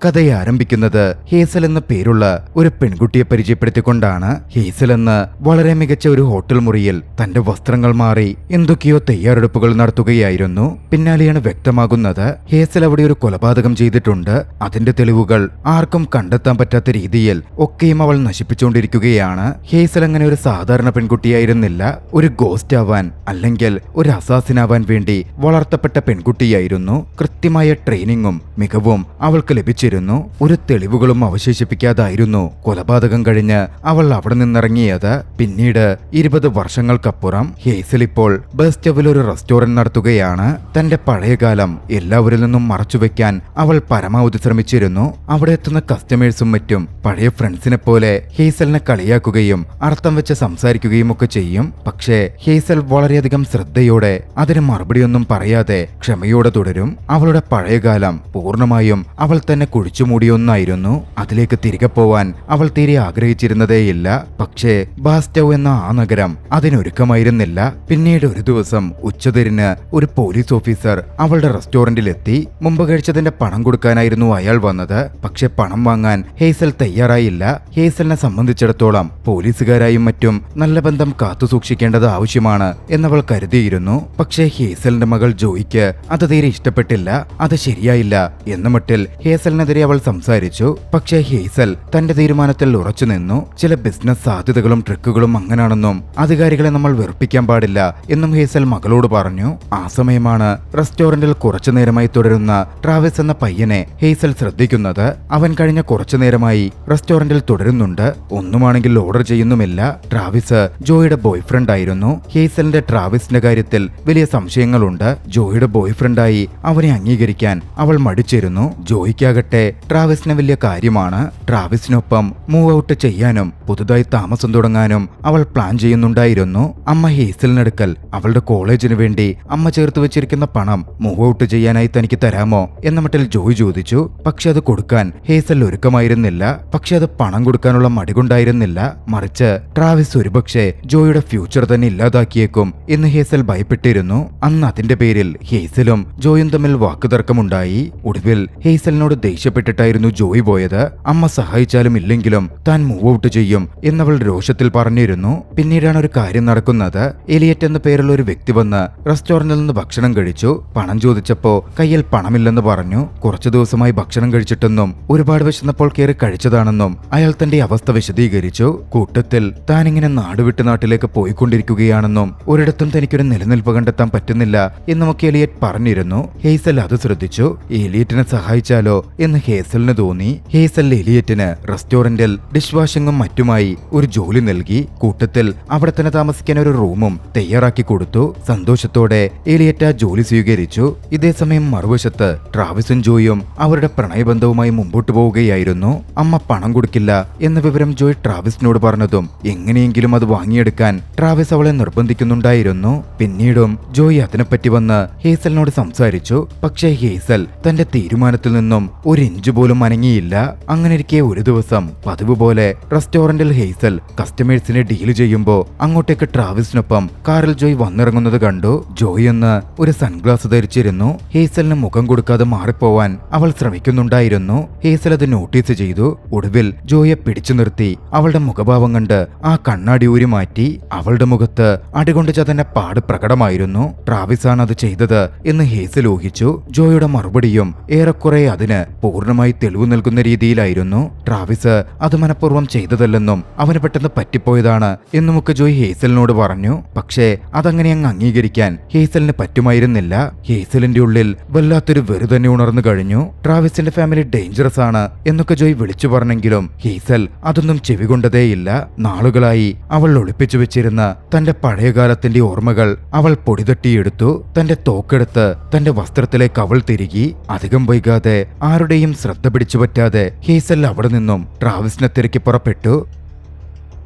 കഥയെ ആരംഭിക്കുന്നത് ഹേസൽ എന്ന പേരുള്ള ഒരു പെൺകുട്ടിയെ പരിചയപ്പെടുത്തിക്കൊണ്ടാണ്. ഹേസൽ എന്ന വളരെ മികച്ച ഒരു ഹോട്ടൽ മുറിയിൽ തന്റെ വസ്ത്രങ്ങൾ മാറി എന്തൊക്കെയോ തയ്യാറെടുപ്പുകൾ നടത്തുകയായിരുന്നു. പിന്നാലെയാണ് വ്യക്തമാകുന്നത് ഹേസൽ അവിടെ ഒരു കൊലപാതകം ചെയ്തിട്ടുണ്ട്. അതിന്റെ തെളിവുകൾ ആർക്കും കണ്ടെത്താൻ പറ്റാത്ത രീതിയിൽ ഒക്കെയും അവൾ നശിപ്പിച്ചുകൊണ്ടിരിക്കുകയാണ്. ഹേസൽ അങ്ങനെ ഒരു സാധാരണ പെൺകുട്ടിയായിരുന്നില്ല. ഒരു ഗോസ്റ്റ് ആവാൻ അല്ലെങ്കിൽ ഒരു അസാസിനാവാൻ വേണ്ടി വളർത്തപ്പെട്ട പെൺകുട്ടിയായിരുന്നു. കൃത്യമായ ട്രെയിനിങ്ങും മികവും അവൾക്ക് ലഭിച്ചിരുന്നു. ഒരു തെളിവുകളും അവശേഷിപ്പിക്കാതായിരുന്നു കൊലപാതകം കഴിഞ്ഞ് അവൾ അവിടെ നിന്നിറങ്ങിയത്. പിന്നീട് 20 വർഷങ്ങൾക്കപ്പുറം ഹേസൽ ഇപ്പോൾ ബസ് സ്റ്റോപ്പിൽ ഒരു റെസ്റ്റോറന്റ് നടത്തുകയാണ്. തന്റെ പഴയകാലം എല്ലാവരിൽ നിന്നും മറച്ചുവെക്കാൻ അവൾ പരമാവധി ശ്രമിച്ചിരുന്നു. അവിടെ എത്തുന്ന കസ്റ്റമേഴ്സും മറ്റും പഴയ ഫ്രണ്ട്സിനെ പോലെ ഹേസലിനെ കളിയാക്കുകയും അർത്ഥം വെച്ച് സംസാരിക്കുകയും ഒക്കെ ചെയ്യും. പക്ഷേ ഹേസൽ വളരെയധികം ശ്രദ്ധയോടെ അതിന് മറുപടിയൊന്നും പറയാതെ ക്ഷമയോടെ തുടരും. അവളുടെ പഴയകാലം പൂർണ്ണമായും അവൾ തന്നെ കുഴിച്ചുമൂടിയൊന്നായിരുന്നു. അതിലേക്ക് തിരികെ പോവാൻ അവൾ തീരെ ആഗ്രഹിച്ചിരുന്നതേയില്ല. പക്ഷേ ബാസ്റ്റോ എന്ന ആ നഗരം അതിനൊരുക്കമായിരുന്നില്ല. പിന്നീട് ഒരു ദിവസം ഉച്ചതിരിഞ്ഞ് ഒരു പോലീസ് ഓഫീസർ അവളുടെ റെസ്റ്റോറന്റിലെത്തി. മുമ്പ് കഴിച്ചതിന്റെ പണം കൊടുക്കാനായിരുന്നു അയാൾ വന്നത്. പക്ഷെ പണം വാങ്ങാൻ ഹേസൽ തയ്യാറായില്ല. ഹേസലിനെ സംബന്ധിച്ചിടത്തോളം പോലീസുകാരായും മറ്റും നല്ല ബന്ധം കാത്തുസൂക്ഷിക്കേണ്ടത് ആവശ്യമാണ് എന്നവൾ കരുതിയിരുന്നു. പക്ഷേ ഹേസലിന്റെ മകൾ ജോയിക്ക് അത് തീരെ ഇഷ്ടപ്പെട്ടില്ല. അത് ശരിയായില്ല എന്ന മട്ടിൽ ഹേസലിനെതിരെ അവൾ സംസാരിച്ചു. പക്ഷേ ഹേസൽ തന്റെ തീരുമാനത്തിൽ ഉറച്ചു നിന്നു. ചില ബിസിനസ് സാധ്യതകളും ട്രിക്കുകളും അങ്ങനാണെന്നും അധികാരികളെ നമ്മൾ വെറുപ്പിക്കാൻ പാടില്ല എന്നും ഹേസൽ മകളോട് പറഞ്ഞു. ആ സമയമാണ് റെസ്റ്റോറന്റിൽ കുറച്ചുനേരമായി തുടരുന്ന ട്രാവിസ് എന്ന പയ്യനെ ഹേസൽ ശ്രദ്ധിക്കുന്നത്. അവൻ കഴിഞ്ഞ കുറച്ചുനേരമായി റെസ്റ്റോറന്റിൽ തുടരുന്നുണ്ട്. ഒന്നുമാണെങ്കിൽ ഓർഡർ ചെയ്യുന്നുമില്ല. ട്രാവിസ് ജോയിയുടെ ബോയ് ഫ്രണ്ട് ആയിരുന്നു. ഹേസലിന്റെ ട്രാവിസിന്റെ കാര്യത്തിൽ വലിയ സംശയങ്ങളുണ്ട്. ജോയിയുടെ ബോയ് ഫ്രണ്ടായി അവനെ അംഗീകരിക്കാൻ അവൾ മടിച്ചിരുന്നു. ജോയിക്കാകട്ടെ ട്രാവിസിന് വലിയ കാര്യമാണ്. ട്രാവിസിനൊപ്പം മൂവ് ഔട്ട് ചെയ്യാനും പുതുതായി താമസം തുടങ്ങാനും അവൾ പ്ലാൻ ചെയ്യുന്നുണ്ടായിരുന്നു. അമ്മ ഹേസലിനടുക്കൽ അവളുടെ കോളേജിന് വേണ്ടി അമ്മ ചേർത്ത് വെച്ചിരിക്കുന്ന പണം മൂവ് ഔട്ട് ചെയ്യാനായി തനിക്ക് തരാമോ എന്ന മട്ടിൽ ജോയ് ചോദിച്ചു. പക്ഷെ അത് കൊടുക്കാൻ ഹേസൽ ഒരുക്കമായിരുന്നില്ല. പക്ഷെ അത് പണം കൊടുക്കാനുള്ള മടികൊണ്ടായിരുന്നില്ല. മറിച്ച് ട്രാവിസ് ഒരുപക്ഷെ ജോയിയുടെ ഫ്യൂച്ചർ തന്നെ ഇല്ലാതാക്കിയേക്കും എന്ന് ഹേസൽ ഭയപ്പെട്ടിരുന്നു. അന്ന് അതിന്റെ പേരിൽ ഹേസലും ജോയും തമ്മിൽ വാക്കുതർക്കമുണ്ടായി. ഒടുവിൽ ഹേസലിനോട് ദേഷ്യപ്പെട്ടിട്ടായിരുന്നു ജോയ് പോയത്. അമ്മ സഹായിച്ചാലും ഇല്ലെങ്കിലും താൻ മൂവ് ഔട്ട് ചെയ്യും എന്നവൾ രോഷത്തിൽ പറഞ്ഞിരുന്നു. പിന്നീടാണ് ഒരു കാര്യം നടക്കുന്നത്. എലിയറ്റ് എന്ന പേരുള്ള ഒരു വ്യക്തി വന്ന് റെസ്റ്റോറന്റിൽ നിന്ന് ഭക്ഷണം കഴിച്ചു. പണം ചോദിച്ചപ്പോ കയ്യിൽ പണമില്ലെന്ന് പറഞ്ഞു. കുറച്ചു ദിവസമായി ഭക്ഷണം കഴിച്ചിട്ടെന്നും ഒരുപാട് വിശന്നപ്പോൾ കയറി കഴിച്ചതാണെന്നും അയാൾ തന്റെ അവസ്ഥ വിശദീകരിച്ചു. കൂട്ടത്തിൽ താൻ ഇങ്ങനെ നാടുവിട്ട് നാട്ടിലേക്ക് പോയിക്കൊണ്ടിരിക്കുകയാണെന്നും ഒരിടത്തും തനിക്കൊരു നിലനിൽപ്പ് കണ്ടെത്താൻ പറ്റുന്നില്ല എന്നുമൊക്കെ എലിയറ്റ് പറഞ്ഞിരുന്നു. ഹേസൽ അത് ശ്രദ്ധിച്ചു. എലിയറ്റിനെ സഹായിച്ചാലോ എന്ന് ഹേസലിന് തോന്നി. ഹേസൽ എലിയറ്റിന് റെസ്റ്റോറന്റിൽ ഡിഷ് വാഷിംഗും മറ്റുമായി ഒരു ജോലി നൽകി. കൂട്ടത്തിൽ അവിടെ തന്നെ താമസിക്കാൻ ഒരു റൂമും തയ്യാറാക്കി കൊടുത്തു. സന്തോഷത്തോടെ എലിയറ്റ് ആ ജോലി സ്വീകരിച്ചു. ഇതേസമയം മറുവശത്ത് ട്രാവിസും ജോയും അവരുടെ പ്രണയബന്ധവുമായി മുമ്പോട്ട് പോവുകയായിരുന്നു. അമ്മ പണം കൊടുക്കില്ല എന്ന വിവരം ജോയ് ട്രാവിസിനോട് പറഞ്ഞതും എങ്ങനെയെങ്കിലും അത് വാങ്ങിയെടുക്കാൻ ട്രാവിസ് അവളെ നിർബന്ധിക്കുന്നുണ്ടായിരുന്നു. പിന്നീടും ജോയ് അതിനെപ്പറ്റി വന്ന് ഹേസലിനോട് സംസാരിച്ചു. പക്ഷേ ഹേസൽ തന്റെ തീരുമാനത്തിൽ നിന്നും ഒരു ഇഞ്ച് പോലും അനങ്ങിയില്ല. അങ്ങനെയിരിക്കെ ഒരു ദിവസം പതിവ് പോലെ റെസ്റ്റോറന്റിൽ ഹേസൽ കസ്റ്റമേഴ്സിനെ ഡീല് ചെയ്യുമ്പോ അങ്ങോട്ടേക്ക് ട്രാവിസിനൊപ്പം കാറിൽ ജോയ് വന്നിറങ്ങുന്നത് കണ്ടു. ജോയ് എന്ന് ഒരു സൺഗ്ലാസ് ധരിച്ചിരുന്നു. ഹേസലിന് മുഖം കൊടുക്കാതെ മാറിപ്പോവാൻ അവൾ ശ്രമിക്കുന്നുണ്ടായിരുന്നു. ഹേസൽ അത് നോട്ടീസ് ചെയ്തു. ഒടുവിൽ ജോയെ പിടിച്ചു നിർത്തി അവളുടെ മുഖഭാവം കണ്ട് ആ കണ്ണാടി ഊരി മാറ്റി. അവളുടെ മുഖത്ത് അടികൊണ്ട് ചതന്റെ പാട് പ്രകടമായിരുന്നു. ട്രാവിസാണ് അത് ചെയ്തത് എന്ന് ഹേസൽ ഊഹിച്ചു. ജോയുടെ മറുപടിയും ഏറെക്കുറെ അതിന് പൂർണ്ണമായി തെളിവ് നൽകുന്ന രീതിയിലായിരുന്നു. ട്രാവിസ് അത് മനഃപൂർവ്വം ചെയ്തതല്ലെന്നും അവന് പെട്ടെന്ന് പറ്റിപ്പോയതാണ് എന്നുമൊക്കെ ജോയ് ഹേസലിനോട് പറഞ്ഞു. പക്ഷേ അതങ്ങനെ അങ്ങ് അംഗീകരിക്കാൻ ഹേസലിന് പറ്റുമായിരുന്നില്ല. ഹേസലിന്റെ ഉള്ളിൽ വല്ലാത്തൊരു വെറു തന്നെ ഉണർന്നു കഴിഞ്ഞു. ട്രാവിസിന്റെ ഫാമിലി ഡേഞ്ചറസ് ആണ് എന്നൊക്കെ ജോയ് വിളിച്ചു പറഞ്ഞെങ്കിലും ഹേസൽ അതൊന്നും ചെവികൊണ്ടതേയില്ല. നാളുകളായി അവൾ ഒളിപ്പിച്ചു വെച്ചിരുന്ന തന്റെ പഴയകാലത്തിന്റെ ഓർമ്മകൾ അവൾ പൊടിതട്ടിയെടുത്തു. തന്റെ തോക്കെടുത്ത് തന്റെ വസ്ത്രത്തിലേക്ക് അവൾ തിരികി. അധികം വൈകാതെ ആരുടെയും ശ്രദ്ധ പിടിച്ചു പറ്റാതെ ഹേസൽ അവിടെ നിന്നും ട്രാവിസിനെ തിരക്കി പുറപ്പെട്ടു.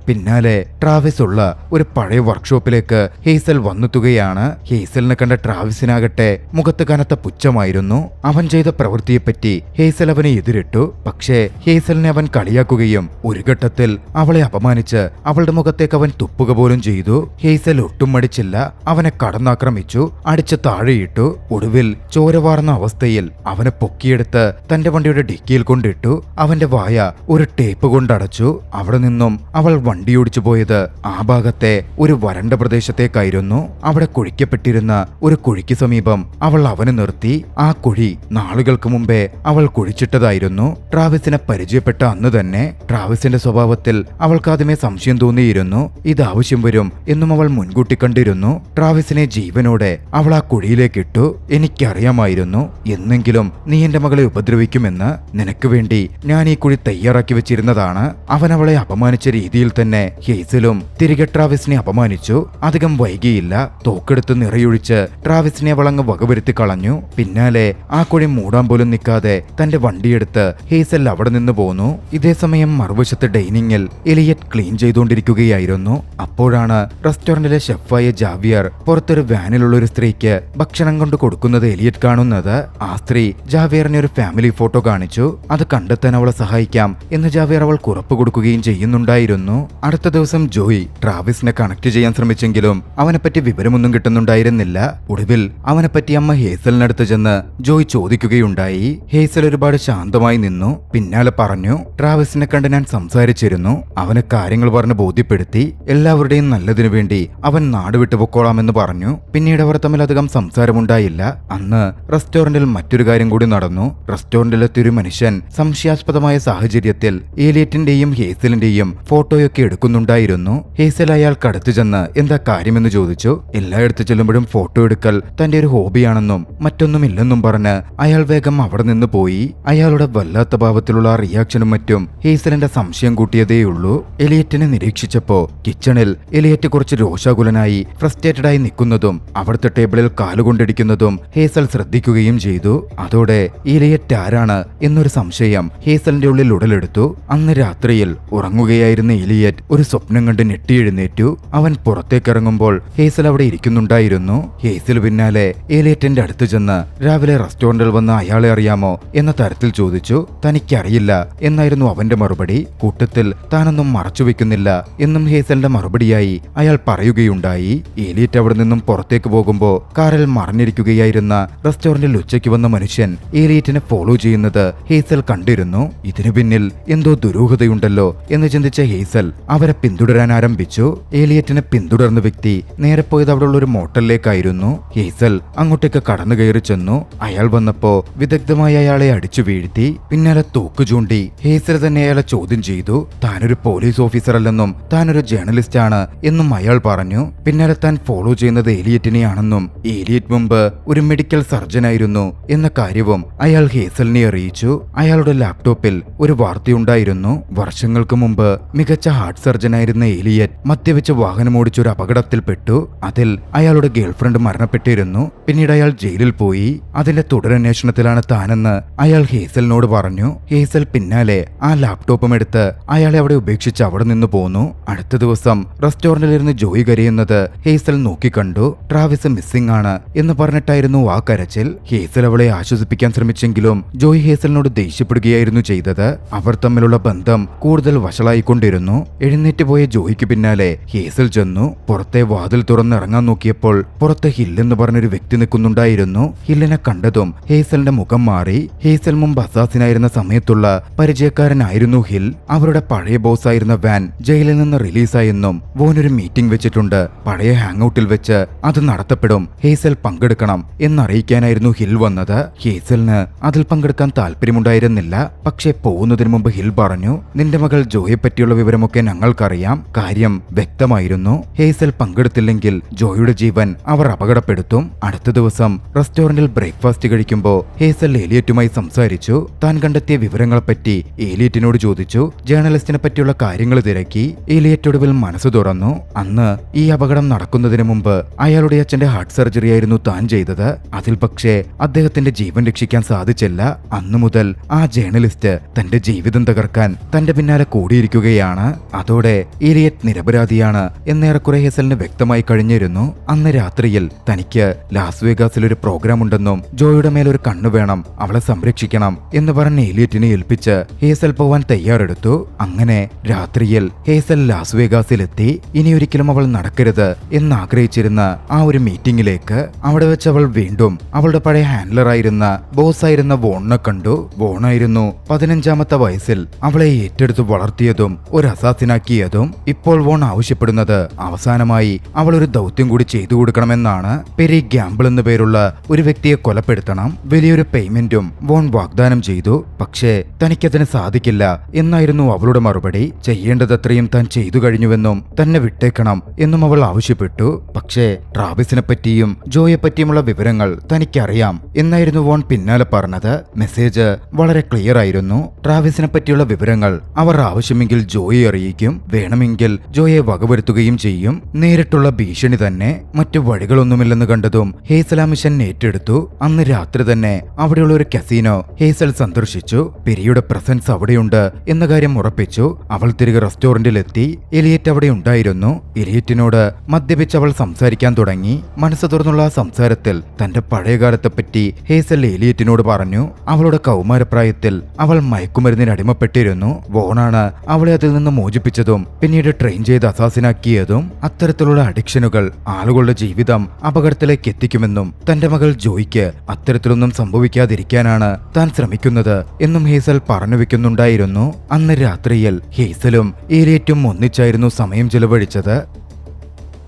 പിന്നാലെ ട്രാവിസ് ഉള്ള ഒരു പഴയ വർക്ക്ഷോപ്പിലേക്ക് ഹേസൽ വന്നെത്തുകയാണ്. ഹേസലിനെ കണ്ട ട്രാവിസിനാകട്ടെ മുഖത്ത് കനത്ത പുച്ഛമായിരുന്നു. അവൻ ചെയ്ത പ്രവൃത്തിയെപ്പറ്റി ഹേസൽ അവനെ എതിരിട്ടു. പക്ഷേ ഹേസലിനെ അവൻ കളിയാക്കുകയും ഒരു ഘട്ടത്തിൽ അവളെ അപമാനിച്ച് അവളുടെ മുഖത്തേക്ക് അവൻ തുപ്പുക പോലും ചെയ്തു. ഹേസൽ ഒട്ടും മടിച്ചില്ല. അവനെ കടന്നാക്രമിച്ചു, അടിച്ച് താഴെയിട്ടു. ഒടുവിൽ ചോരവാർന്ന അവസ്ഥയിൽ അവനെ പൊക്കിയെടുത്ത് തന്റെ വണ്ടിയുടെ ഡിക്കിയിൽ കൊണ്ടിട്ടു. അവന്റെ വായ ഒരു ടേപ്പ് കൊണ്ടടച്ചു. അവിടെ നിന്നും അവൾ വണ്ടിയോടിച്ചു പോയത് ആ ഭാഗത്തെ ഒരു വരണ്ട പ്രദേശത്തേക്കായിരുന്നു. അവിടെ കുഴിക്കപ്പെട്ടിരുന്ന ഒരു കുഴിക്ക് സമീപം അവൾ അവനെ നിർത്തി. ആ കുഴി നാളുകൾക്ക് മുമ്പേ അവൾ കുഴിച്ചിട്ടതായിരുന്നു. ട്രാവിസിനെ പരിചയപ്പെട്ട അന്ന് തന്നെ. ട്രാവിസിന്റെ സ്വഭാവത്തിൽ അവൾക്ക് ആദ്യമേ സംശയം തോന്നിയിരുന്നു. ഇത് ആവശ്യം വരും എന്നും അവൾ മുൻകൂട്ടി കണ്ടിരുന്നു. ട്രാവിസിനെ ജീവനോടെ അവൾ ആ കുഴിയിലേക്കിട്ടു. എനിക്കറിയാമായിരുന്നു എന്നെങ്കിലും നീ എന്റെ മകളെ ഉപദ്രവിക്കുമെന്ന്. നിനക്ക് വേണ്ടി ഞാൻ ഈ കുഴി തയ്യാറാക്കി വെച്ചിരുന്നതാണ്. അവൻ അവളെ അപമാനിച്ച രീതിയിൽ തന്നെ ഹേസലും തിരികെ ട്രാവിസിനെ അപമാനിച്ചു. അധികം വൈകിയില്ല. തോക്കെടുത്ത് നിറയൊഴിച്ച് ട്രാവിസിനെ അവൾ അങ്ങ് വകവരുത്തി കളഞ്ഞു. പിന്നാലെ ആ കുഴി മൂടാൻ പോലും നിൽക്കാതെ തന്റെ വണ്ടിയെടുത്ത് ഹേസൽ അവിടെ നിന്ന് പോന്നു. ഇതേസമയം മറുവശത്ത് ഡൈനിങ്ങിൽ എലിയറ്റ് ക്ലീൻ ചെയ്തുകൊണ്ടിരിക്കുകയായിരുന്നു. അപ്പോഴാണ് റെസ്റ്റോറന്റിലെ ഷെഫായ ജാവിയർ പുറത്തൊരു വാനിലുള്ള ഒരു സ്ത്രീക്ക് ഭക്ഷണം കൊണ്ട് കൊടുക്കുന്നത് എലിയറ്റ് കാണുന്നത്. ആ സ്ത്രീ ജാവിയറിനെ ഒരു ഫാമിലി ഫോട്ടോ കാണിച്ചു. അത് കണ്ടെത്താൻ അവളെ സഹായിക്കാം എന്ന് ജാവിയർ അവൾക്ക് ഉറപ്പ് കൊടുക്കുകയും ചെയ്യുന്നുണ്ടായിരുന്നു. അടുത്ത ദിവസം ജോയി ട്രാവിസിനെ കണക്ട് ചെയ്യാൻ ശ്രമിച്ചെങ്കിലും അവനെപ്പറ്റി വിവരമൊന്നും കിട്ടുന്നുണ്ടായിരുന്നില്ല. ഒടുവിൽ അവനെപ്പറ്റി അമ്മ ഹേസലിനടുത്ത് ചെന്ന് ജോയി ചോദിക്കുകയുണ്ടായി. ഹേസൽ ഒരുപാട് ശാന്തമായി നിന്നു. പിന്നാലെ പറഞ്ഞു, ട്രാവിസിനെ കണ്ട് ഞാൻ സംസാരിച്ചിരുന്നു. അവനെ കാര്യങ്ങൾ പറഞ്ഞ് ബോധ്യപ്പെടുത്തി. എല്ലാവരുടെയും നല്ലതിനു വേണ്ടി അവൻ നാട് വിട്ടു പൊക്കോളാമെന്ന് പറഞ്ഞു. പിന്നീട് അവർ തമ്മിൽ അധികം സംസാരമുണ്ടായില്ല. അന്ന് റെസ്റ്റോറന്റിൽ മറ്റൊരു കാര്യം കൂടി നടന്നു. റെസ്റ്റോറന്റിലെത്തിയ ഒരു മനുഷ്യൻ സംശയാസ്പദമായ സാഹചര്യത്തിൽ ഏലിയറ്റിന്റെയും ഹേസലിന്റെയും ഫോട്ടോയൊക്കെ എടുക്കുന്നുണ്ടായിരുന്നു. ഹേസൽ അയാൾക്ക് അടുത്തു ചെന്ന് എന്താ കാര്യമെന്ന് ചോദിച്ചു. എല്ലായിടത്ത് ചെല്ലുമ്പോഴും ഫോട്ടോ എടുക്കൽ തന്റെ ഒരു ഹോബിയാണെന്നും മറ്റൊന്നുമില്ലെന്നും പറഞ്ഞ് അയാൾ വേഗം അവിടെ നിന്ന് പോയി. അയാളുടെ വല്ലാത്ത ഭാവത്തിലുള്ള റിയാക്ഷനും മറ്റും ഹേസലിന്റെ സംശയം കൂട്ടിയതേയുള്ളൂ. എലിയറ്റിനെ നിരീക്ഷിച്ചപ്പോ കിച്ചണിൽ എലിയറ്റ് കുറച്ച് രോഷാകുലനായി ഫ്രസ്ട്രേറ്റഡ് ആയി നിൽക്കുന്നതും അവിടുത്തെ ടേബിളിൽ കാലുകൊണ്ടിരിക്കുന്നതും ഹേസൽ ശ്രദ്ധിക്കുകയും ചെയ്തു. അതോടെ എലിയറ്റ് ആരാണ് എന്നൊരു സംശയം ഹേസലിന്റെ ഉള്ളിൽ ഉടലെടുത്തു. അന്ന് രാത്രിയിൽ ഉറങ്ങുകയായിരുന്ന എലിയറ്റ് ഒരു സ്വപ്നം കണ്ട് ഞെട്ടിയെഴുന്നേറ്റു. അവൻ പുറത്തേക്കിറങ്ങുമ്പോൾ ഹേസൽ അവിടെ ഇരിക്കുന്നുണ്ടായിരുന്നു. ഹേസൽ പിന്നാലെ എലിയറ്റിന്റെ അടുത്ത് ചെന്ന് രാവിലെ റെസ്റ്റോറന്റിൽ വന്ന് അയാളെ അറിയാമോ എന്ന തരത്തിൽ ചോദിച്ചു. തനിക്കറിയില്ല എന്നായിരുന്നു അവന്റെ മറുപടി. കൂട്ടത്തിൽ താനൊന്നും മറച്ചുവെക്കുന്നില്ല എന്നും ഹേസലിന്റെ മറുപടിയായി അയാൾ പറയുകയുണ്ടായി. എലിയറ്റ് അവിടെ നിന്നും പുറത്തേക്ക് പോകുമ്പോ കാറിൽ മറഞ്ഞിരിക്കുകയായിരുന്ന റെസ്റ്റോറന്റിൽ ഉച്ചയ്ക്ക് വന്ന മനുഷ്യൻ എലിയറ്റിനെ ഫോളോ ചെയ്യുന്നത് ഹേസൽ കണ്ടിരുന്നു. ഇതിനു പിന്നിൽ എന്തോ ദുരൂഹതയുണ്ടല്ലോ എന്ന് ചിന്തിച്ച ഹേസൽ അവരെ പിന്തുടരാൻ ആരംഭിച്ചു. എലിയറ്റിനെ പിന്തുടർന്ന വ്യക്തി നേരെ പോയത് അവിടെയുള്ള ഒരു മോട്ടലിലേക്കായിരുന്നു. ഹേസൽ അങ്ങോട്ടേക്ക് കടന്നു കയറി ചെന്നു. അയാൾ വന്നപ്പോ വിദഗ്ധമായി അയാളെ അടിച്ചു വീഴ്ത്തി. പിന്നാലെ തോക്ക് ചൂണ്ടി ഹേസൽ തന്നെ അയാളെ ചോദ്യം ചെയ്തു. താനൊരു പോലീസ് ഓഫീസർ അല്ലെന്നും താനൊരു ജേർണലിസ്റ്റ് ആണ് എന്നും അയാൾ പറഞ്ഞു. പിന്നാലെ താൻ ഫോളോ ചെയ്യുന്നത് എലിയറ്റിനെയാണെന്നും എലിയറ്റ് മുമ്പ് ഒരു മെഡിക്കൽ സർജനായിരുന്നു എന്ന കാര്യവും അയാൾ ഹേസലിനെ അറിയിച്ചു. അയാളുടെ ലാപ്ടോപ്പിൽ ഒരു വാർത്തയുണ്ടായിരുന്നു. വർഷങ്ങൾക്ക് മുമ്പ് മികച്ച ഹാർട്ട് സർജനായിരുന്ന എലിയറ്റ് മദ്യപിച്ച് വാഹനമോടിച്ച ഒരു അപകടത്തിൽപ്പെട്ടു. അതിൽ അയാളുടെ ഗേൾഫ്രണ്ട് മരണപ്പെട്ടിരുന്നു. പിന്നീട് അയാൾ ജയിലിൽ പോയി. അതിന്റെ തുടരന്വേഷണത്തിലാണ് താനെന്ന് അയാൾ ഹേസലിനോട് പറഞ്ഞു. ഹേസൽ പിന്നാലെ ആ ലാപ്ടോപ്പും എടുത്ത് അയാളെ അവിടെ ഉപേക്ഷിച്ച് അവിടെ നിന്ന് പോന്നു. അടുത്ത ദിവസം റെസ്റ്റോറന്റിലിരുന്ന് ജോയി കരയുന്നത് ഹേസൽ നോക്കിക്കണ്ടു. ട്രാവിസ് മിസ്സിംഗ് ആണ് എന്ന് പറഞ്ഞിട്ടായിരുന്നു ആ കരച്ചിൽ. ഹേസൽ അവളെ ആശ്വസിപ്പിക്കാൻ ശ്രമിച്ചെങ്കിലും ജോയി ഹേസലിനോട് ദേഷ്യപ്പെടുകയായിരുന്നു ചെയ്തത്. അവർ തമ്മിലുള്ള ബന്ധം കൂടുതൽ വഷളായിക്കൊണ്ടിരുന്നു. എഴുന്നേറ്റ് പോയ ജോയിക്ക് പിന്നാലെ ഹേസൽ ചെന്നു. പുറത്തെ വാതിൽ തുറന്നിറങ്ങാൻ നോക്കിയപ്പോൾ പുറത്ത് ഹില്ലെന്ന് പറഞ്ഞൊരു വ്യക്തി നിൽക്കുന്നുണ്ടായിരുന്നു. ഹില്ലിനെ കണ്ടതും ഹേസലിന്റെ മുഖം മാറി. ഹേസൽ മുമ്പ് അസാസിനായിരുന്ന സമയത്തുള്ള പരിചയക്കാരനായിരുന്നു ഹിൽ. അവരുടെ പഴയ ബോസായിരുന്ന വാൻ ജയിലിൽ നിന്ന് റിലീസായെന്നും വോനൊരു മീറ്റിംഗ് വെച്ചിട്ടുണ്ട്, പഴയ ഹാങ് ഔട്ടിൽ വെച്ച് അത് നടത്തപ്പെടും, ഹേസൽ പങ്കെടുക്കണം എന്നറിയിക്കാനായിരുന്നു ഹിൽ വന്നത്. ഹേസലിന് അതിൽ പങ്കെടുക്കാൻ താല്പര്യമുണ്ടായിരുന്നില്ല. പക്ഷെ പോകുന്നതിന് മുമ്പ് ഹിൽ പറഞ്ഞു, നിന്റെ മകൾ ജോയെ പറ്റിയുള്ള വിവരമൊക്കെ ഞങ്ങൾക്കറിയാം. കാര്യം വ്യക്തമായിരുന്നു. ഹേസൽ പങ്കെടുത്തില്ലെങ്കിൽ ജോയുടെ ജീവൻ അവർ അപകടപ്പെടുത്തും. അടുത്ത ദിവസം റെസ്റ്റോറന്റിൽ ബ്രേക്ക്ഫാസ്റ്റ് കഴിക്കുമ്പോൾ ഹേസൽ എലിയറ്റുമായി സംസാരിച്ചു. താൻ കണ്ടെത്തിയ വിവരങ്ങളെപ്പറ്റി എലിയറ്റിനോട് ചോദിച്ചു. ജേർണലിസ്റ്റിനെ പറ്റിയുള്ള കാര്യങ്ങൾ തിരക്കി. എലിയറ്റ് ഒടുവിൽ മനസ്സ് തുറന്നു. അന്ന് ഈ അപകടം നടക്കുന്നതിന് മുമ്പ് അയാളുടെ അച്ഛന്റെ ഹാർട്ട് സർജറി ആയിരുന്നു താൻ ചെയ്തത്. അതിൽ പക്ഷേ അദ്ദേഹത്തിന്റെ ജീവൻ രക്ഷിക്കാൻ സാധിച്ചില്ല. അന്നു മുതൽ ആ ജേർണലിസ്റ്റ് തന്റെ ജീവിതം തകർക്കാൻ തന്റെ പിന്നാലെ കൂടിയിരിക്കുകയാണ്. അതോടെ ഏലിയറ്റ് നിരപരാധിയാണ് എന്നേറെക്കുറെ ഹേസലിന് വ്യക്തമായി കഴിഞ്ഞിരുന്നു. അന്ന് രാത്രിയിൽ തനിക്ക് ലാസ് വേഗാസിൽ ഒരു പ്രോഗ്രാം ഉണ്ടെന്നും ജോയുടെ മേലൊരു കണ്ണു വേണം, അവളെ സംരക്ഷിക്കണം എന്ന് പറഞ്ഞ് ഏലിയറ്റിനെ ഏൽപ്പിച്ച് ഹേസൽ പോവാൻ തയ്യാറെടുത്തു. അങ്ങനെ രാത്രിയിൽ ഹേസൽ ലാസ് വേഗാസിലെത്തി. ഇനിയൊരിക്കലും അവൾ നടക്കരുത് എന്നാഗ്രഹിച്ചിരുന്ന ആ ഒരു മീറ്റിംഗിലേക്ക് അവിടെ വെച്ച് അവൾ വീണ്ടും അവളുടെ പഴയ ഹാൻഡ്ലറായിരുന്ന ബോസായിരുന്ന വോണിനെ കണ്ടു. വോണായിരുന്നു 15ാമത്തെ വയസ്സിൽ അവളെ ഏറ്റെടുത്ത് വളർത്തിയതും ഒരു അസാസിനാക്കിയതും. ഇപ്പോൾ വോൺ ആവശ്യപ്പെടുന്നത് അവസാനമായി അവൾ ഒരു ദൗത്യം കൂടി ചെയ്തു കൊടുക്കണമെന്നാണ്. പെരി ഗ്യാമ്പിൾ എന്നു പേരുള്ള ഒരു വ്യക്തിയെ കൊലപ്പെടുത്തണം. വലിയൊരു പേയ്മെന്റും വോൺ വാഗ്ദാനം ചെയ്തു. പക്ഷേ തനിക്കതിന് സാധിക്കില്ല എന്നായിരുന്നു അവളുടെ മറുപടി. ചെയ്യേണ്ടതത്രയും താൻ ചെയ്തു കഴിഞ്ഞുവെന്നും തന്നെ വിട്ടേക്കണം എന്നും അവൾ ആവശ്യപ്പെട്ടു. പക്ഷേ ട്രാവിസിനെ പറ്റിയും ജോയെ പറ്റിയുമുള്ള വിവരങ്ങൾ തനിക്കറിയാം എന്നായിരുന്നു വോൺ പിന്നാലെ പറഞ്ഞത്. മെസ്സേജ് വളരെ ക്ലിയർ ആയിരുന്നു. ട്രാവിസിനെ പറ്റിയുള്ള വിവരങ്ങൾ അവർ ആവശ്യമെങ്കിൽ ജോയെ അറിയിക്കും, വേണമെങ്കിൽ ജോയെ വകവരുത്തുകയും ചെയ്യും. നേരിട്ടുള്ള ഭീഷണി തന്നെ, മറ്റു വഴികളൊന്നുമില്ലെന്ന് കണ്ടതും ഹേസൽ ആ മിഷൻ ഏറ്റെടുത്തു. അന്ന് രാത്രി തന്നെ അവിടെയുള്ള ഒരു കസീനോ ഹേസൽ സന്ദർശിച്ചു. പെരിയുടെ പ്രസൻസ് അവിടെയുണ്ട് എന്ന കാര്യം ഉറപ്പിച്ചു. അവൾ തിരികെ റെസ്റ്റോറന്റിലെത്തി. എലിയറ്റ് അവിടെ ഉണ്ടായിരുന്നു. എലിയറ്റിനോട് മദ്യപിച്ച് അവൾ സംസാരിക്കാൻ തുടങ്ങി. മനസ്സ് തുറന്നുള്ള ആ സംസാരത്തിൽ തന്റെ പഴയകാലത്തെപ്പറ്റി ഹേസൽ എലിയറ്റിനോട് പറഞ്ഞു. അവളുടെ കൗമാരപ്രായത്തിൽ അവൾ മയക്കുമരുന്നിന് അടിമപ്പെട്ടിരുന്നു. വോണാണ് അവളെ അതിൽ നിന്ന് മോചിപ്പിച്ചതും പിന്നീട് ട്രെയിൻ ചെയ്ത് അസാസിനാക്കിയതും. അത്തരത്തിലുള്ള അഡിക്ഷനുകൾ ആളുകളുടെ ജീവിതം അപകടത്തിലേക്ക് എത്തിക്കുമെന്നും തന്റെ മകൾ ജോയ്ക്ക് അത്തരത്തിലൊന്നും സംഭവിക്കാതിരിക്കാനാണ് താൻ ശ്രമിക്കുന്നത് എന്നും ഹേസൽ പറഞ്ഞു വെക്കുന്നുണ്ടായിരുന്നു. അന്ന് രാത്രിയിൽ ഹേസലും ഏലിയറ്റും ഒന്നിച്ചായിരുന്നു സമയം ചെലവഴിച്ചത്.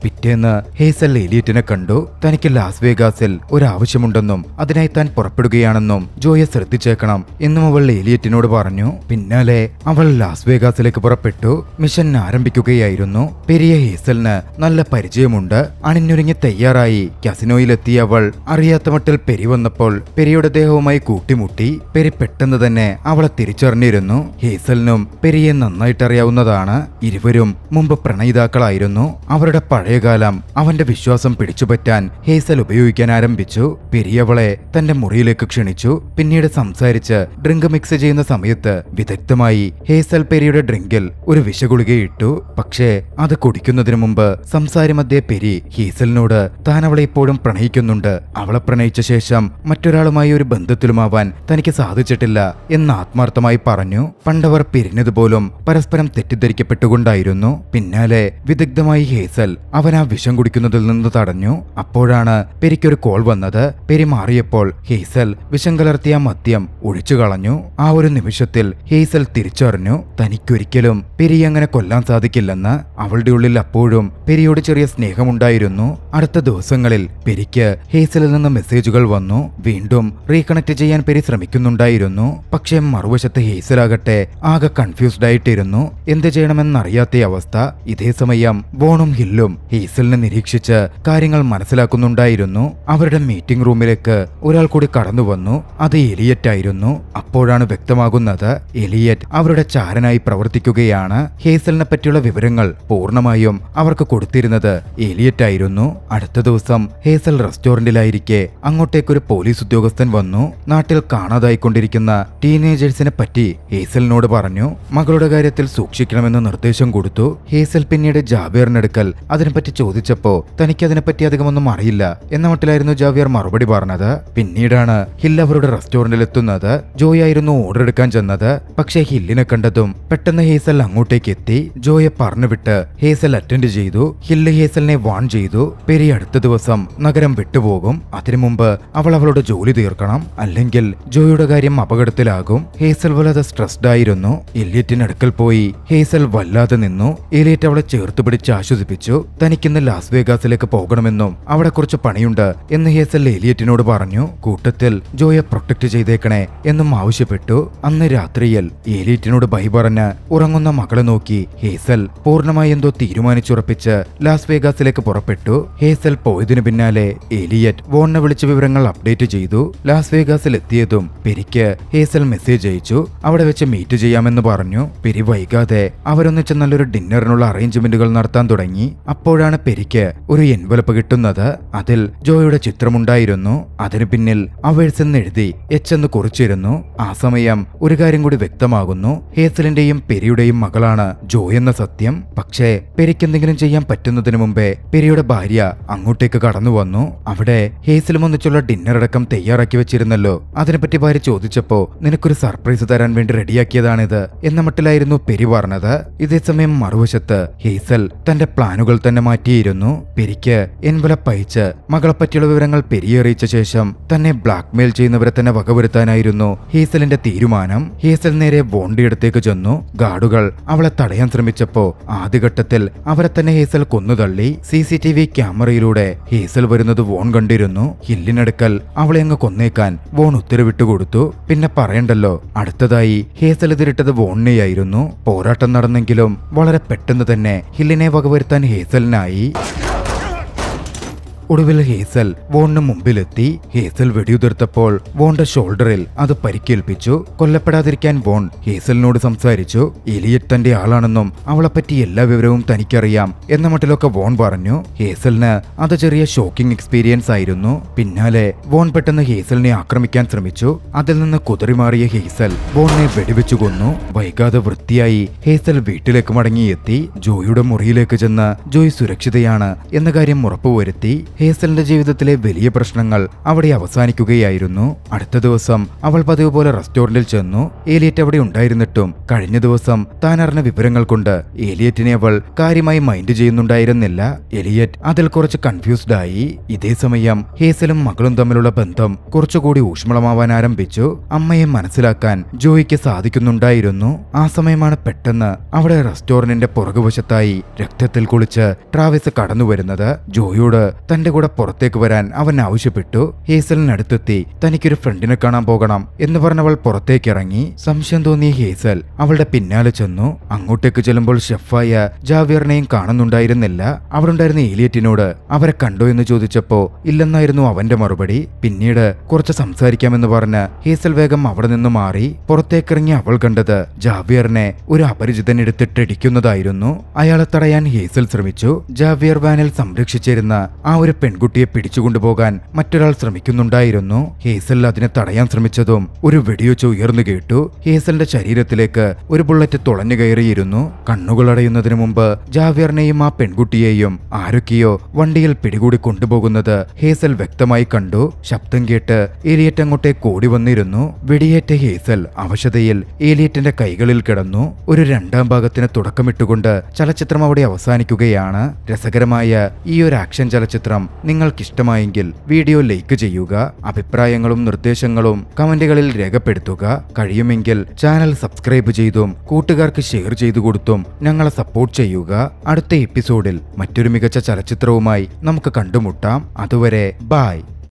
പിറ്റേന്ന് ഹേസൽ എലിയറ്റിനെ കണ്ടു. തനിക്ക് ലാസ് വേഗാസിൽ ഒരാവശ്യമുണ്ടെന്നും അതിനായി താൻ പുറപ്പെടുകയാണെന്നും ജോയെ ശ്രദ്ധിച്ചേക്കണം എന്നും അവൾ എലിയറ്റിനോട് പറഞ്ഞു. പിന്നാലെ അവൾ ലാസ് വേഗാസിലേക്ക് പുറപ്പെട്ടു. മിഷൻ ആരംഭിക്കുകയായിരുന്നു. പെരിയ ഹേസലിന് നല്ല പരിചയമുണ്ട്. അണിഞ്ഞൊരുങ്ങി തയ്യാറായി കസിനോയിലെത്തിയ അവൾ അറിയാത്ത മട്ടിൽ പെരി വന്നപ്പോൾ പെരിയുടെ ദേഹവുമായി കൂട്ടിമുട്ടി. പെരി പെട്ടെന്ന് തന്നെ അവളെ തിരിച്ചറിഞ്ഞിരുന്നു. ഹേസലിനും പെരിയെ നന്നായിട്ടറിയാവുന്നതാണ്. ഇരുവരും മുമ്പ് പ്രണയിതാക്കളായിരുന്നു. അവരുടെ പഴയകാലം അവന്റെ വിശ്വാസം പിടിച്ചുപറ്റാൻ ഹേസൽ ഉപയോഗിക്കാൻ ആരംഭിച്ചു. പെരിയവളെ തന്റെ മുറിയിലേക്ക് ക്ഷണിച്ചു. പിന്നീട് സംസാരിച്ച് ഡ്രിങ്ക് മിക്സ് ചെയ്യുന്ന സമയത്ത് വിദഗ്ധമായി ഹേസൽ പെരിയുടെ ഡ്രിങ്കിൽ ഒരു വിഷഗുളികയിട്ടു. പക്ഷേ അത് കുടിക്കുന്നതിനു മുമ്പ് സംസാരമധ്യേ പെരി ഹേസലിനോട് താൻ അവളെ ഇപ്പോഴും പ്രണയിക്കുന്നുണ്ട്, അവളെ പ്രണയിച്ച ശേഷം മറ്റൊരാളുമായി ഒരു ബന്ധത്തിലുമാവാൻ തനിക്ക് സാധിച്ചിട്ടില്ല എന്ന് ആത്മാർത്ഥമായി പറഞ്ഞു. പണ്ടവർ പിരിഞ്ഞതുപോലും പരസ്പരം തെറ്റിദ്ധരിക്കപ്പെട്ടുകൊണ്ടായിരുന്നു. പിന്നാലെ വിദഗ്ധമായി ഹേസൽ അവൻ ആ വിഷം കുടിക്കുന്നതിൽ നിന്ന് തടഞ്ഞു. അപ്പോഴാണ് പെരിക്കൊരു കോൾ വന്നത്. പെരി മാറിയപ്പോൾ ഹേസൽ വിഷം കലർത്തിയ മദ്യം ഒഴിച്ചു കളഞ്ഞു. ആ ഒരു നിമിഷത്തിൽ ഹേസൽ തിരിച്ചറിഞ്ഞു തനിക്കൊരിക്കലും പെരി അങ്ങനെ കൊല്ലാൻ സാധിക്കില്ലെന്ന്. അവളുടെ ഉള്ളിൽ അപ്പോഴും പെരിയോട് ചെറിയ സ്നേഹമുണ്ടായിരുന്നു. അടുത്ത ദിവസങ്ങളിൽ പെരിക്ക് ഹേസലിൽ നിന്ന് മെസ്സേജുകൾ വന്നു. വീണ്ടും റീകണക്ട് ചെയ്യാൻ പെരി ശ്രമിക്കുന്നുണ്ടായിരുന്നു. പക്ഷേ മറുവശത്ത് ഹേസലാകട്ടെ ആകെ കൺഫ്യൂസ്ഡ് ആയിട്ടിരുന്നു. എന്ത് ചെയ്യണമെന്നറിയാത്ത അവസ്ഥ. ഇതേസമയം വോണും ഹില്ലും ഹേസലിനെ നിരീക്ഷിച്ച് കാര്യങ്ങൾ മനസ്സിലാക്കുന്നുണ്ടായിരുന്നു. അവരുടെ മീറ്റിംഗ് റൂമിലേക്ക് ഒരാൾ കൂടി കടന്നു വന്നു. അത് എലിയറ്റ് ആയിരുന്നു. അപ്പോഴാണ് വ്യക്തമാകുന്നത് എലിയറ്റ് അവരുടെ ചാരനായി പ്രവർത്തിക്കുകയാണ്. ഹേസലിനെ പറ്റിയുള്ള വിവരങ്ങൾ പൂർണ്ണമായും അവർക്ക് കൊടുത്തിരുന്നത് എലിയറ്റ് ആയിരുന്നു. അടുത്ത ദിവസം ഹേസൽ റെസ്റ്റോറന്റിലായിരിക്കെ അങ്ങോട്ടേക്കൊരു പോലീസ് ഉദ്യോഗസ്ഥൻ വന്നു. നാട്ടിൽ കാണാതായിക്കൊണ്ടിരിക്കുന്ന ടീനേജേഴ്സിനെ പറ്റി ഹേസലിനോട് പറഞ്ഞു. മകളുടെ കാര്യത്തിൽ സൂക്ഷിക്കണമെന്ന് നിർദ്ദേശം കൊടുത്തു. ഹേസൽ പിന്നീട് ജാവേറിനടുക്കൽ അതിനെപ്പറ്റി ചോദിച്ചപ്പോ തനിക്കതിനെപ്പറ്റി അധികമൊന്നും അറിയില്ല എന്ന മട്ടിലായിരുന്നു ജാവിയർ മറുപടി പറഞ്ഞത്. പിന്നീടാണ് ഹിൽ അവരുടെ റെസ്റ്റോറന്റിൽ എത്തുന്നത്. ജോയ് ആയിരുന്നു ഓർഡർ എടുക്കാൻ ചെന്നത്. പക്ഷേ ഹില്ലിനെ കണ്ടതും പെട്ടെന്ന് ഹേസൽ അങ്ങോട്ടേക്ക് എത്തി. ജോയെ പറഞ്ഞുവിട്ട് ഹേസൽ അറ്റൻഡ് ചെയ്തു. ഹില്ല് ഹേസലിനെ വാൺ ചെയ്തു. പെരി അടുത്ത ദിവസം നഗരം വിട്ടുപോകും. അതിനു മുമ്പ് അവൾ അവളുടെ ജോലി തീർക്കണം, അല്ലെങ്കിൽ ജോയുടെ കാര്യം അപകടത്തിലാകും. ഹേസൽ വല്ലാതെ സ്ട്രെസ്ഡ് ആയിരുന്നു. എലിയറ്റിനടുക്കൽ പോയി ഹേസൽ വല്ലാതെ നിന്നു. എലിയറ്റ് അവളെ ചേർത്ത് പിടിച്ച് ആശ്വസിപ്പിച്ചു. തനിക്കിന്ന് ലാസ് വേഗാസിലേക്ക് പോകണമെന്നും അവിടെ കുറച്ച് പണിയുണ്ട് എന്ന് ഹേസൽ എലിയറ്റിനോട് പറഞ്ഞു. കൂട്ടത്തിൽ ജോയെ പ്രൊട്ടക്ട് ചെയ്തേക്കണേ എന്നും ആവശ്യപ്പെട്ടു. അന്ന് രാത്രിയിൽ എലിയറ്റിനോട് ബൈ പറഞ്ഞ് ഉറങ്ങുന്ന മകളെ നോക്കി ഹേസൽ പൂർണ്ണമായി എന്തോ തീരുമാനിച്ചുറപ്പിച്ച് ലാസ് വേഗാസിലേക്ക് പുറപ്പെട്ടു. ഹേസൽ പോയതിനു പിന്നാലെ എലിയറ്റ് വോണിനെ വിളിച്ച വിവരങ്ങൾ അപ്ഡേറ്റ് ചെയ്തു. ലാസ് വേഗാസിൽ എത്തിയതും പെരിക്ക് ഹേസൽ മെസ്സേജ് അയച്ചു. അവിടെ വെച്ച് മീറ്റ് ചെയ്യാമെന്ന് പറഞ്ഞു. പെരി വൈകാതെ അവരൊന്നിച്ച് നല്ലൊരു ഡിന്നറിനുള്ള അറേഞ്ച്മെന്റുകൾ നടത്താൻ തുടങ്ങി. അപ്പോൾ അപ്പോഴാണ് പെരിക്ക് ഒരു എൻവലപ്പ് കിട്ടുന്നത്. അതിൽ ജോയുടെ ചിത്രമുണ്ടായിരുന്നു. അതിനു പിന്നിൽ അവേഴ്സ് എന്ന് എഴുതി എച്ച് എന്ന് കുറിച്ചിരുന്നു. ആ സമയം ഒരു കാര്യം കൂടി വ്യക്തമാകുന്നു. ഹേസലിന്റെയും പെരിയുടെയും മകളാണ് ജോ എന്ന സത്യം. പക്ഷേ പെരിക്ക് എന്തെങ്കിലും ചെയ്യാൻ പറ്റുന്നതിന് മുമ്പേ പെരിയുടെ ഭാര്യ അങ്ങോട്ടേക്ക് കടന്നു വന്നു. അവിടെ ഹേസലും ഒന്നിച്ചുള്ള ഡിന്നർ അടക്കം തയ്യാറാക്കി വെച്ചിരുന്നല്ലോ. അതിനെപ്പറ്റി ഭാര്യ ചോദിച്ചപ്പോ നിനക്കൊരു സർപ്രൈസ് തരാൻ വേണ്ടി റെഡിയാക്കിയതാണിത് എന്ന മട്ടിലായിരുന്നു പെരി പറഞ്ഞത്. ഇതേസമയം മറുവശത്ത് ഹേസൽ തന്റെ പ്ലാനുകൾ തന്നെ മാറ്റിയിരുന്നു. പെരിക്ക് എൻവലപ്പ് അയച്ച് മകളെ പറ്റിയുള്ള വിവരങ്ങൾ പെരിയെ അറിയിച്ച ശേഷം തന്നെ ബ്ലാക്ക്മെയിൽ ചെയ്യുന്നവരെ തന്നെ വകവരുത്താനായിരുന്നു ഹേസലിന്റെ തീരുമാനം. ഹേസൽ നേരെ വോണിന്റെ അടുത്തേക്ക് ചെന്നു. ഗാർഡുകൾ അവളെ തടയാൻ ശ്രമിച്ചപ്പോ ആദ്യഘട്ടത്തിൽ അവരെ തന്നെ ഹേസൽ കൊന്നുതള്ളി. CCTV ക്യാമറയിലൂടെ ഹേസൽ വരുന്നത് വോൺ കണ്ടിരുന്നു. ഹില്ലിനടുക്കൽ അവളെ അങ്ങ് കൊന്നേക്കാൻ വോൺ ഉത്തരവിട്ടു കൊടുത്തു. പിന്നെ പറയണ്ടല്ലോ, അടുത്തതായി ഹേസൽ എതിരിട്ടത് വോണിനെയായിരുന്നു. പോരാട്ടം നടന്നെങ്കിലും വളരെ പെട്ടെന്ന് തന്നെ ഹില്ലിനെ വകവരുത്താൻ ഹേസലിനായി. ഒടുവിൽ ഹേസൽ വോണിന് മുമ്പിലെത്തി. ഹേസൽ വെടിയുതിർത്തപ്പോൾ വോണിന്റെ ഷോൾഡറിൽ അത് പരിക്കേൽപ്പിച്ചു. കൊല്ലപ്പെടാതിരിക്കാൻ വോൺ ഹേസലിനോട് സംസാരിച്ചു. എലിയറ്റ് തന്റെ ആളാണെന്നും അവളെപ്പറ്റി എല്ലാ വിവരവും തനിക്കറിയാം എന്ന മട്ടിലൊക്കെ വോൺ പറഞ്ഞു. ഹേസലിന് അത് ചെറിയ ഷോക്കിംഗ് എക്സ്പീരിയൻസ് ആയിരുന്നു. പിന്നാലെ വോൺ പെട്ടെന്ന് ഹേസലിനെ ആക്രമിക്കാൻ ശ്രമിച്ചു. അതിൽ നിന്ന് കുതറിമാറിയ ഹേസൽ വോണിനെ വെടിവെച്ചു കൊന്നു. വൈകാതെ വൃത്തിയായി ഹേസൽ വീട്ടിലേക്ക് മടങ്ങിയെത്തി. ജോയുടെ മുറിയിലേക്ക് ചെന്ന് ജോയ് സുരക്ഷിതയാണ് എന്ന കാര്യം ഉറപ്പുവരുത്തി. ഹേസലിന്റെ ജീവിതത്തിലെ വലിയ പ്രശ്നങ്ങൾ അവിടെ അവസാനിക്കുകയായിരുന്നു. അടുത്ത ദിവസം അവൾ പതിവ് പോലെ റെസ്റ്റോറന്റിൽ ചെന്നു. ഏലിയറ്റ് അവിടെ ഉണ്ടായിരുന്നിട്ടും കഴിഞ്ഞ ദിവസം താൻ അറിഞ്ഞ വിവരങ്ങൾ കൊണ്ട് ഏലിയറ്റിനെ അവൾ കാര്യമായി മൈൻഡ് ചെയ്യുന്നുണ്ടായിരുന്നില്ല. എലിയറ്റ് അതിൽ കുറച്ച് കൺഫ്യൂസ്ഡ് ആയി. ഇതേ സമയം ഹേസലും മകളും തമ്മിലുള്ള ബന്ധം കുറച്ചുകൂടി ഊഷ്മളമാവാൻ ആരംഭിച്ചു. അമ്മയെ മനസ്സിലാക്കാൻ ജോയിക്ക് സാധിക്കുന്നുണ്ടായിരുന്നു. ആ സമയമാണ് പെട്ടെന്ന് അവിടെ റെസ്റ്റോറന്റിന്റെ പുറകുവശത്തായി രക്തത്തിൽ കുളിച്ച് ട്രാവിസ് കടന്നുവരുന്നത്. ജോയോട് തന്റെ കൂടെ പുറത്തേക്ക് വരാൻ അവൻ ആവശ്യപ്പെട്ടു. ഹേസലിനടുത്തെത്തി തനിക്കൊരു ഫ്രണ്ടിനെ കാണാൻ പോകണം എന്ന് പറഞ്ഞവൾ പുറത്തേക്ക് ഇറങ്ങി. സംശയം തോന്നിയ ഹേസൽ അവളുടെ പിന്നാലെ ചെന്നു. അങ്ങോട്ടേക്ക് ചെല്ലുമ്പോൾ ഷെഫായ ജാവിയറിനെയും കാണുന്നുണ്ടായിരുന്നില്ല. അവിടെ ഉണ്ടായിരുന്ന ഏലിയറ്റിനോട് അവരെ കണ്ടോ എന്ന് ചോദിച്ചപ്പോ ഇല്ലെന്നായിരുന്നു അവന്റെ മറുപടി. പിന്നീട് കുറച്ച് സംസാരിക്കാമെന്ന് പറഞ്ഞ് ഹേസൽ വേഗം അവിടെ നിന്ന് മാറി. പുറത്തേക്കിറങ്ങി അവൾ കണ്ടത് ജാവിയറിനെ ഒരു അപരിചിതൻ എടുത്തിട്ടിടിക്കുന്നതായിരുന്നു. അയാളെ തടയാൻ ഹേസൽ ശ്രമിച്ചു. ജാവിയർ വാനിൽ സംരക്ഷിച്ചിരുന്ന ആ ഒരു പെൺകുട്ടിയെ പിടിച്ചുകൊണ്ടുപോകാൻ മറ്റൊരാൾ ശ്രമിക്കുന്നുണ്ടായിരുന്നു. ഹേസൽ അതിനെ തടയാൻ ശ്രമിച്ചതും ഒരു വെടിയൊച്ച ഉയർന്നു കേട്ടു. ഹേസലിന്റെ ശരീരത്തിലേക്ക് ഒരു ബുള്ളറ്റ് തുളഞ്ഞു കയറിയിരുന്നു. കണ്ണുകൾ അടയുന്നതിന് മുമ്പ് ജാവിയറിനെയും ആ പെൺകുട്ടിയെയും ആരൊക്കെയോ വണ്ടിയിൽ പിടികൂടി കൊണ്ടുപോകുന്നത് ഹേസൽ വ്യക്തമായി കണ്ടു. ശബ്ദം കേട്ട് ഏലിയറ്റ് അങ്ങോട്ടേക്ക് ഓടി വന്നിരുന്നു. വെടിയേറ്റ ഹേസൽ അവശതയിൽ ഏലിയറ്റിന്റെ കൈകളിൽ കിടന്നു. ഒരു രണ്ടാം ഭാഗത്തിന് തുടക്കമിട്ടുകൊണ്ട് ചലച്ചിത്രം അവിടെ അവസാനിക്കുകയാണ്. രസകരമായ ഈ ഒരു ആക്ഷൻ ചലച്ചിത്രം നിങ്ങൾക്കിഷ്ടമായെങ്കിൽ വീഡിയോ ലൈക്ക് ചെയ്യുക. അഭിപ്രായങ്ങളും നിർദ്ദേശങ്ങളും കമന്റുകളിൽ രേഖപ്പെടുത്തുക. കഴിയുമെങ്കിൽ ചാനൽ സബ്സ്ക്രൈബ് ചെയ്തും കൂട്ടുകാർക്ക് ഷെയർ ചെയ്തു കൊടുത്തും ഞങ്ങളെ സപ്പോർട്ട് ചെയ്യുക. അടുത്ത എപ്പിസോഡിൽ മറ്റൊരു മികച്ച ചലച്ചിത്രവുമായി നമുക്ക് കണ്ടുമുട്ടാം. അതുവരെ ബൈ.